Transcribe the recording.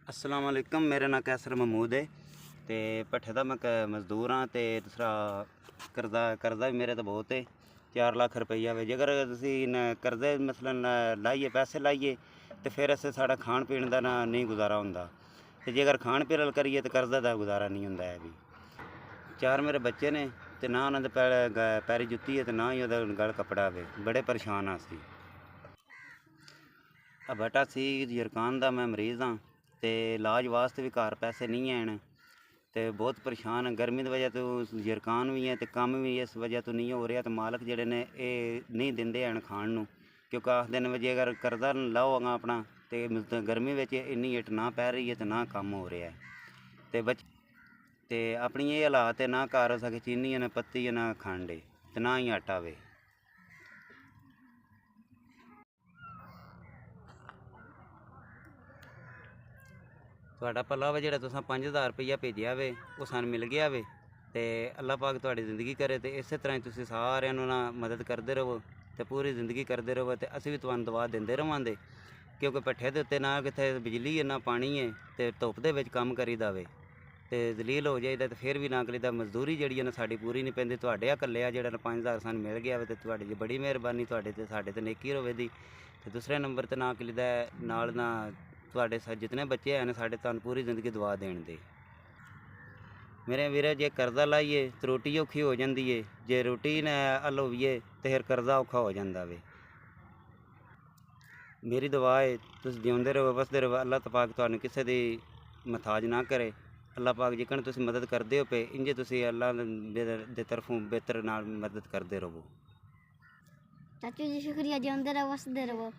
अस्सलाम वालेकुम। मेरा नाम कैसर महमूद है ते भट्ठे दा मैं मजदूर हाँ। ते दूसरा करदा भी मेरे तो बहुत है, 4 लाख रुपया वे। जेकर तुसी करदे मसलन लाइए पैसे लाइए तो फिर असें साढ़ा खान पीन का ना नहीं गुजारा होंदा, ते जेकर खान पीन करिए तो कर्जे दा गुजारा नहीं होंदा है भी। 4 मेरे बच्चे ने ते ना उन्होंने पैरी जुत्ती है ते ना ही ओहदा गल कपड़ा वे। बड़े परेशान हाँ असी। बेटा सी जरकान दा मैं मरीज़ हाँ ते इलाज वास्ते भी घर पैसे नहीं हैं ते बहुत परेशान हाँ। गर्मी की वजह तो जरकान भी है तो कम भी इस वजह तो नहीं हो रहा। तो मालक जेडे ने ये नहीं देंदे हैं खाण नूं, क्योंकि आखदे ने जेकर करदा लाओ अपना तो गर्मी में इन्नी हिट ना पै रही है तो ना कम हो रहा है। ते अपनी ये हालात है, ना घर हो सके चीनी है, ना पत्ती है, ना खंड है, ते ना ही आटा वे। ਤੁਹਾਡਾ ਭਲਾ ਵਾ ਜਿਹੜਾ ਤੁਸੀਂ 5000 ਰੁਪਈਆ ਭੇਜਿਆ ਵੇ ਉਹ ਸਾਨੂੰ ਮਿਲ ਗਿਆ ਵੇ ਤੇ ਅੱਲਾਹ ਪਾਕ ਤੁਹਾਡੀ ਜ਼ਿੰਦਗੀ ਕਰੇ ਤੇ ਇਸੇ ਤਰ੍ਹਾਂ ਹੀ ਤੁਸੀਂ ਸਾਰਿਆਂ ਨੂੰ ਨਾ ਮਦਦ ਕਰਦੇ ਰਹੋ ਤੇ ਪੂਰੀ ਜ਼ਿੰਦਗੀ ਕਰਦੇ ਰਹੋ ਤੇ ਅਸੀਂ ਵੀ ਤੁਹਾਨੂੰ ਦੁਆ ਦਿੰਦੇ ਰਵਾਂਗੇ, ਕਿਉਂਕਿ ਭੱਠੇ ਦੇ ਉੱਤੇ ਨਾ ਕਿਤੇ ਬਿਜਲੀ ਹੈ ਨਾ ਪਾਣੀ ਹੈ ਤੇ ਧੁੱਪ ਦੇ ਵਿੱਚ ਕੰਮ ਕਰੀਦਾ ਵੇ ਤੇ ਜ਼ਲੀਲ ਹੋ ਜਾਈਦਾ ਤੇ ਫਿਰ ਵੀ ਨਾ ਕਰੀਦਾ। ਮਜ਼ਦੂਰੀ ਜਿਹੜੀ ਹੈ ਨਾ ਸਾਡੀ ਪੂਰੀ ਨਹੀਂ ਪੈਂਦੀ। ਤੁਹਾਡੇ ਆ ਇਕੱਲੇ ਆ ਜਿਹੜਾ 5000 ਸਾਨੂੰ ਮਿਲ ਗਿਆ ਵੇ ਤੇ ਤੁਹਾਡੀ ਜੀ ਬੜੀ ਮਿਹਰਬਾਨੀ, ਤੁਹਾਡੇ ਤੇ ਸਾਡੇ ਤੇ ਨੇਕੀ ਹੋਵੇ ਦੀ। ਤੇ ਦੂਸਰੇ ਨੰਬਰ ਤੇ ਨਾ ਕਰੀਦਾ ਨਾਲ ਨਾ ਤੁਹਾਡੇ ਜਿਤਨੇ ਬੱਚੇ ਹਨ ਸਾਡੇ ਤੁਹਾਨੂੰ ਪੂਰੀ ਜ਼ਿੰਦਗੀ ਦੁਆ ਦੇਣ ਦੇ। ਮੇਰੇ ਵੀਰੇ ਜੇ ਕਰਜ਼ਾ ਲਾਈਏ ਤਾਂ ਰੋਟੀ ਔਖੀ ਹੋ ਜਾਂਦੀ ਏ, ਜੇ ਰੋਟੀ ਨਾ ਹੱਲ ਹੋਈਏ ਤਾਂ ਫਿਰ ਕਰਜ਼ਾ ਔਖਾ ਹੋ ਜਾਂਦਾ ਵੇ। ਮੇਰੀ ਦੁਆ ਹੈ ਤੁਸੀਂ ਜਿਉਂਦੇ ਰਹੋ ਵਸਦੇ ਰਹੋ, ਅੱਲਾਹ ਪਾਕ ਤੁਹਾਨੂੰ ਕਿਸੇ ਦੀ ਮੁਹਤਾਜ ਨਾ ਕਰੇ। ਅੱਲਾਹ ਪਾਕ ਜਿਕਣ ਤੁਸੀਂ ਮਦਦ ਕਰਦੇ ਹੋ ਪਏ ਇੰਜੇ ਤੁਸੀਂ ਅੱਲਾਹ ਦੇ ਤਰਫੋਂ ਬਿਹਤਰ ਨਾਲ ਮਦਦ ਕਰਦੇ ਰਹੋ। ਚਾਚੂ ਜੀ ਸ਼ੁਕਰੀਆ, ਜਿਉਂਦੇ ਰਹੋ ਵਸਦੇ ਰਹੋ।